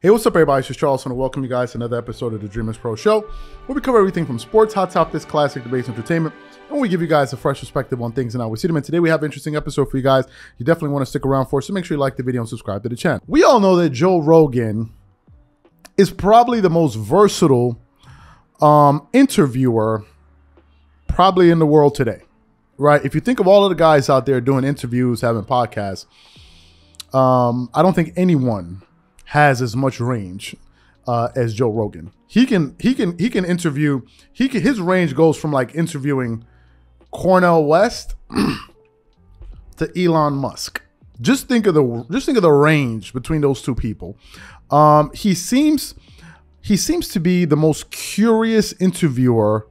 Hey, what's up, everybody? It's just Charles, and welcome you guys to another episode of the Dreamers Pro Show, where we cover everything from sports, hot topics, classic debates, entertainment, and we give you guys a fresh perspective on things and how we see them. And today we have an interesting episode for you guys. You definitely want to stick around for, so make sure you like the video and subscribe to the channel. We all know that Joe Rogan is probably the most versatile interviewer probably in the world today, right? If you think of all of the guys out there doing interviews, having podcasts, I don't think anyone has as much range as Joe Rogan. He can interview. His range goes from like interviewing Cornel West to Elon Musk. Just think of the range between those two people. He seems to be the most curious interviewer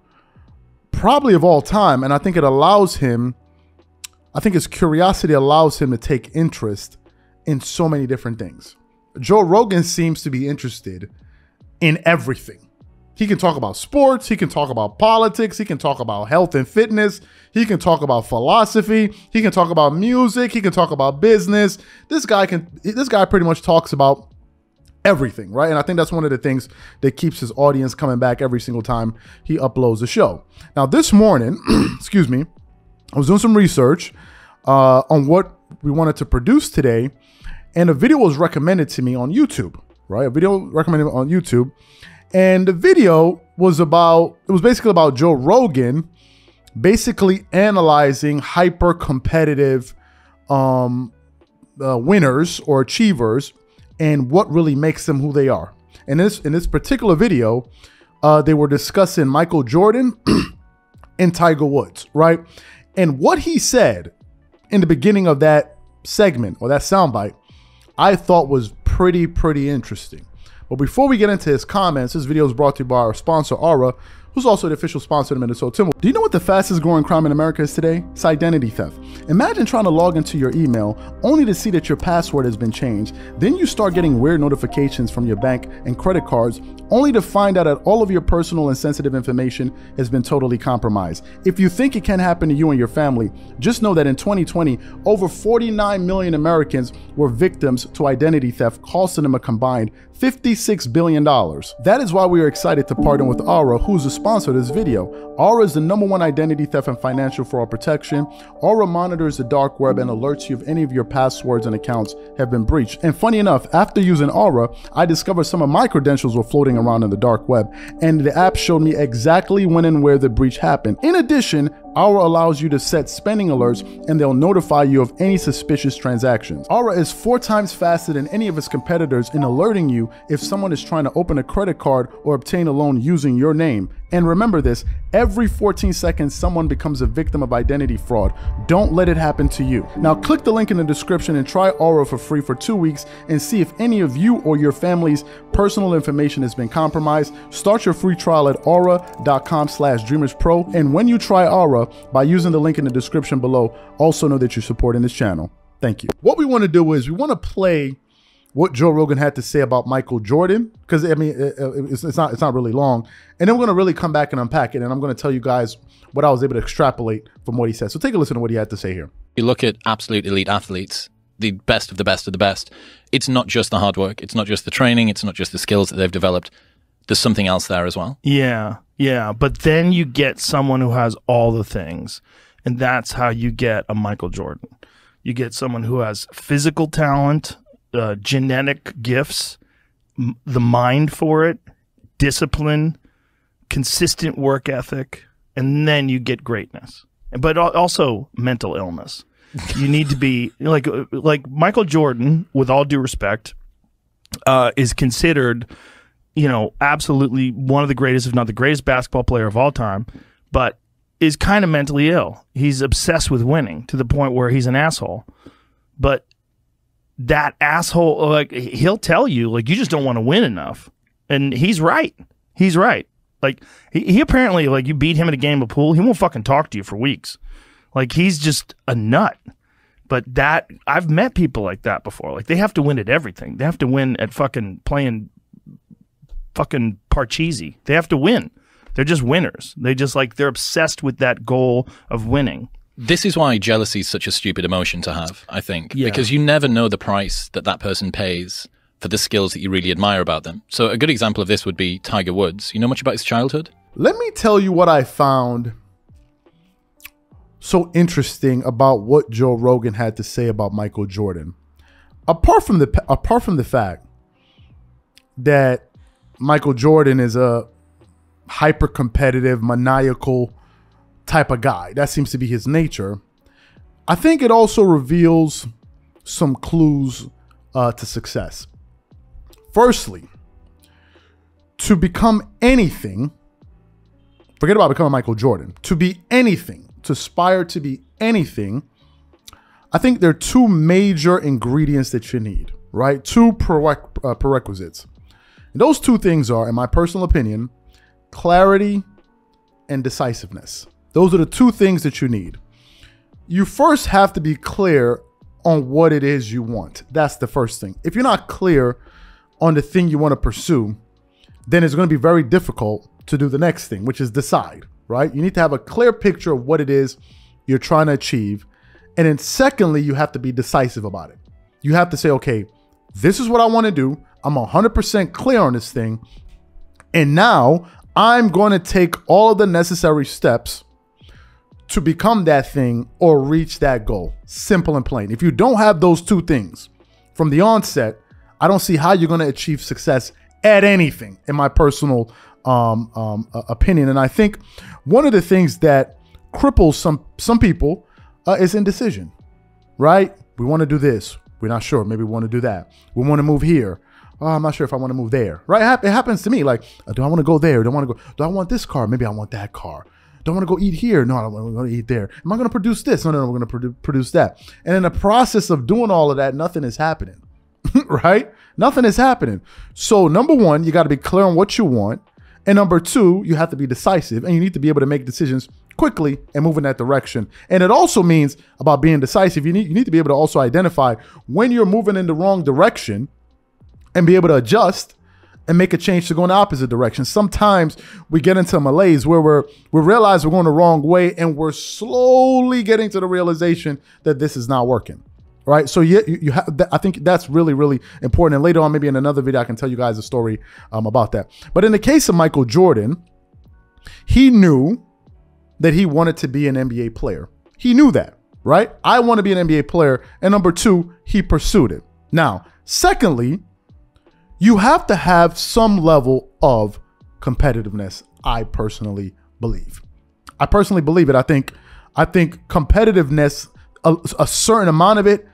probably of all time, and I think his curiosity allows him to take interest in so many different things. Joe Rogan seems to be interested in everything. He can talk about sports, he can talk about politics, he can talk about health and fitness, he can talk about philosophy, he can talk about music, he can talk about business. This guy pretty much talks about everything, right? And I think that's one of the things that keeps his audience coming back every single time he uploads a show. Now, this morning, excuse me, I was doing some research on what we wanted to produce today, and a video was recommended to me on YouTube, right? A video recommended on YouTube. And the video was basically about Joe Rogan basically analyzing hyper competitive winners or achievers and what really makes them who they are. And in this particular video, they were discussing Michael Jordan and Tiger Woods, right? And what he said in the beginning of that segment or that soundbite, I thought was pretty interesting. But before we get into his comments, this video is brought to you by our sponsor, Aura, who's also the official sponsor of the Minnesota Timberwolves. Do you know what the fastest growing crime in America is today? It's identity theft. Imagine trying to log into your email only to see that your password has been changed. Then you start getting weird notifications from your bank and credit cards, only to find out that all of your personal and sensitive information has been totally compromised. If you think it can happen to you and your family, just know that in 2020, over 49 million Americans were victims to identity theft, costing them a combined $56 billion. That is why we are excited to partner with Aura, who's the sponsor of this video. Aura is the #1 identity theft and financial fraud protection. Aura monitors the dark web and alerts you if any of your passwords and accounts have been breached. And funny enough, after using Aura, I discovered some of my credentials were floating around in the dark web, and the app showed me exactly when and where the breach happened. In addition, Aura allows you to set spending alerts, and they'll notify you of any suspicious transactions. Aura is 4 times faster than any of its competitors in alerting you if someone is trying to open a credit card or obtain a loan using your name. And remember this, every 14 seconds, someone becomes a victim of identity fraud. Don't let it happen to you. Now click the link in the description and try Aura for free for 2 weeks and see if any of you or your family's personal information has been compromised. Start your free trial at aura.com/dreamerspro. And when you try Aura, by using the link in the description below, also know that you're supporting this channel. Thank you. What we want to do is we want to play what Joe Rogan had to say about Michael Jordan, because I mean it's not really long, and then we're going to really come back and unpack it, and I'm going to tell you guys what I was able to extrapolate from what he said. So take a listen to what he had to say here. You look at absolute elite athletes, the best of the best of the best. It's not just the hard work, it's not just the training, it's not just the skills that they've developed. There's something else there as well. Yeah. But then you get someone who has all the things, and that's how you get a Michael Jordan. You get someone who has physical talent, genetic gifts, the mind for it, discipline, consistent work ethic, and then you get greatness. But also mental illness. You need to be like Michael Jordan, with all due respect, is considered, absolutely one of the greatest, if not the greatest basketball player of all time, but is kind of mentally ill. He's obsessed with winning to the point where he's an asshole. But that asshole, like, he'll tell you, like, you just don't want to win enough. And he's right. He's right. Like, he apparently, like, you beat him in a game of pool, he won't fucking talk to you for weeks. Like, he's just a nut. But I've met people like that before. Like, they have to win at everything. They have to win at fucking playing fucking Parcheesi. They have to win. They're just winners. They're obsessed with that goal of winning. This is why jealousy is such a stupid emotion to have, I think, because you never know the price that person pays for the skills that you really admire about them. So a good example of this would be Tiger Woods. You know much about his childhood? Let me tell you what I found so interesting about what Joe Rogan had to say about Michael Jordan. Apart from the fact that Michael Jordan is a hyper competitive, maniacal type of guy, that seems to be his nature, I think it also reveals some clues to success. Firstly, to become anything, forget about becoming Michael Jordan, to be anything, to aspire to be anything, I think there are two major ingredients that you need, right? Two prerequisites. And those two things are, in my personal opinion, clarity and decisiveness. Those are the two things that you need. You first have to be clear on what it is you want. That's the first thing. If you're not clear on the thing you want to pursue, then it's going to be very difficult to do the next thing, which is decide, right? You need to have a clear picture of what it is you're trying to achieve. And then secondly, you have to be decisive about it. You have to say, okay, this is what I want to do. I'm 100% clear on this thing. And now I'm going to take all of the necessary steps to become that thing or reach that goal. Simple and plain. If you don't have those two things from the onset, I don't see how you're going to achieve success at anything, in my personal opinion. And I think one of the things that cripples some people is indecision, right? We want to do this. We're not sure. Maybe we want to do that. We want to move here. Oh, I'm not sure if I want to move there, right? It happens to me. Like, do I want to go there? Do I want this car? Maybe I want that car. Do I want to go eat here? No, I don't want to eat there. Am I going to produce this? No, we're going to produce that. And in the process of doing all of that, nothing is happening, right? Nothing is happening. So number one, you got to be clear on what you want. And number two, you have to be decisive, and you need to be able to make decisions quickly and move in that direction. And it also means about being decisive. You need to be able to also identify when you're moving in the wrong direction and be able to adjust and make a change to go in the opposite direction. Sometimes we get into a malaise where we realize we're going the wrong way, and we're slowly getting to the realization that this is not working. Right. So you have, I think that's really, really important. And later on, maybe in another video, I can tell you guys a story about that. But in the case of Michael Jordan, he knew that he wanted to be an NBA player. He knew that, right? I want to be an NBA player. And number two, he pursued it. Now, secondly, you have to have some level of competitiveness. I personally believe it. I think competitiveness, a certain amount of it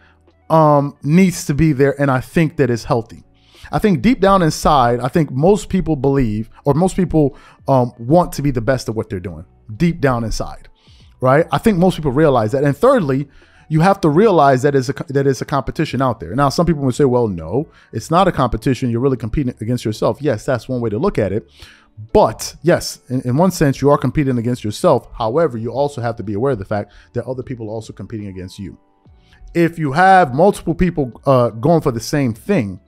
needs to be there. And I think that is healthy. I think deep down inside, I think most people believe, or most people want to be the best at what they're doing deep down inside, right? I think most people realize that. And thirdly, you have to realize that it's a competition out there. Now, some people would say, well, no, it's not a competition. You're really competing against yourself. Yes, that's one way to look at it. But yes, in one sense, you are competing against yourself. However, you also have to be aware of the fact that other people are also competing against you. If you have multiple people going for the same thing,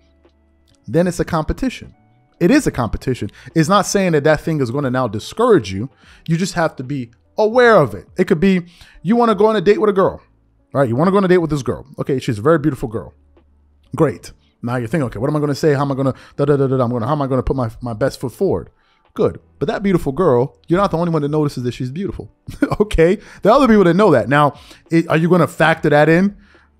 then it's a competition. It is a competition. It's not saying that thing is going to now discourage you. You just have to be aware of it. It could be you want to go on a date with a girl, right? You want to go on a date with this girl. Okay, she's a very beautiful girl. Great. Now you're thinking, okay, what am I going to say? How am I going to how am I going to put my best foot forward? Good. But that beautiful girl, you're not the only one that notices that she's beautiful. Okay. There are other people that know that. Now, are you going to factor that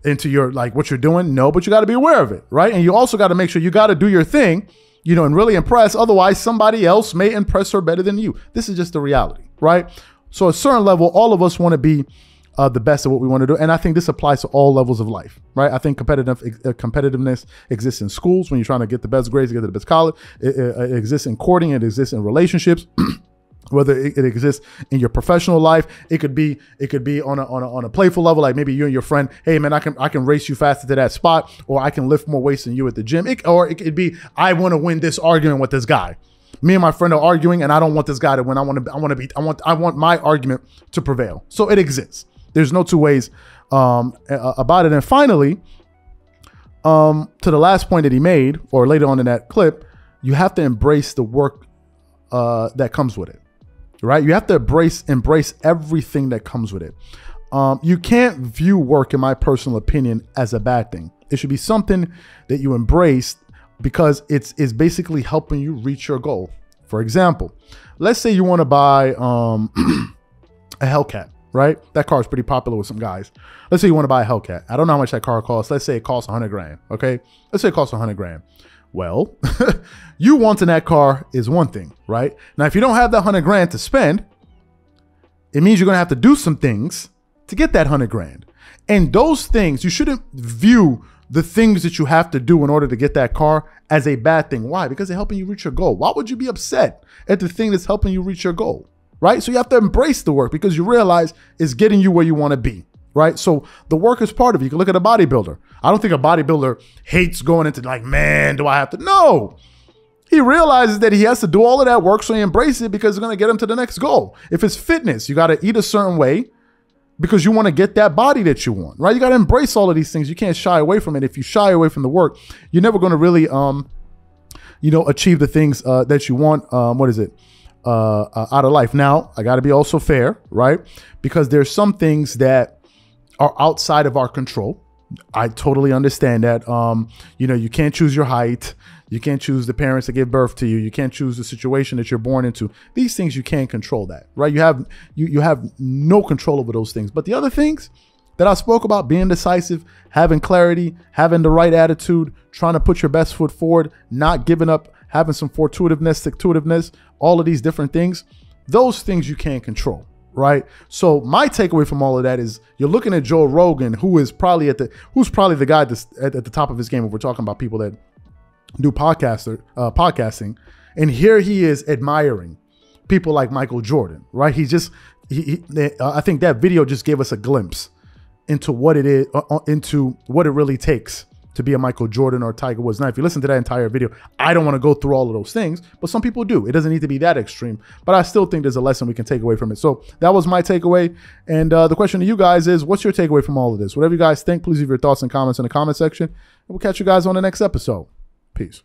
into your, like, what you're doing? No, but you got to be aware of it, right? And you also got to make sure you got to do your thing, and really impress. Otherwise, somebody else may impress her better than you. This is just the reality, right? So at a certain level, all of us want to be the best at what we want to do. And I think this applies to all levels of life, right? I think competitiveness exists in schools when you're trying to get the best grades, get to the best college. It exists in courting. It exists in relationships. Whether it exists in your professional life, it could be on a playful level, like maybe you and your friend, hey man, I can race you faster to that spot, or I can lift more weights than you at the gym. Or it could be, I want to win this argument with this guy. Me and my friend are arguing, and I don't want this guy to win. I want my argument to prevail. So it exists. There's no two ways about it. And finally, to the last point that he made, or later on in that clip, you have to embrace the work that comes with it. Right? You have to embrace everything that comes with it. You can't view work, in my personal opinion, as a bad thing. It should be something that you embrace because it's basically helping you reach your goal. For example, let's say you want to buy a Hellcat, right? That car is pretty popular with some guys. Let's say you want to buy a Hellcat. I don't know how much that car costs. Let's say it costs 100 grand. Okay. Let's say it costs 100 grand. Well, you wanting that car is one thing, right? Now, if you don't have that 100 grand to spend, it means you're going to have to do some things to get that 100 grand. And those things, you shouldn't view the things that you have to do in order to get that car as a bad thing. Why? Because they're helping you reach your goal. Why would you be upset at the thing that's helping you reach your goal, right? So you have to embrace the work because you realize it's getting you where you want to be, right? So the work is part of it. You can look at a bodybuilder. I don't think a bodybuilder hates going into like, man, do I have to? No. He realizes that he has to do all of that work, so he embraces it because it's going to get him to the next goal. If it's fitness, you got to eat a certain way because you want to get that body that you want, right? You got to embrace all of these things. You can't shy away from it. If you shy away from the work, you're never going to really, achieve the things that you want. Out of life. Now, I got to be also fair, right? Because there's some things that are outside of our control. I totally understand that. You can't choose your height. You can't choose the parents that give birth to you. You can't choose the situation that you're born into. These things you can't control that, right? You have no control over those things. But the other things that I spoke about, being decisive, having clarity, having the right attitude, trying to put your best foot forward, not giving up, having some stick-to-itiveness, all of these different things, those things you can't control, right? So my takeaway from all of that is you're looking at Joe Rogan, who's probably the guy that's at the top of his game if we're talking about people that do podcasting, and here he is admiring people like Michael Jordan, right? I think that video just gave us a glimpse into what it is, into what it really takes to be a Michael Jordan or Tiger Woods. Now, if you listen to that entire video, I don't want to go through all of those things, but some people do. It doesn't need to be that extreme, but I still think there's a lesson we can take away from it. So that was my takeaway. And the question to you guys is, what's your takeaway from all of this? Whatever you guys think, please leave your thoughts and comments in the comment section. And we'll catch you guys on the next episode. Peace.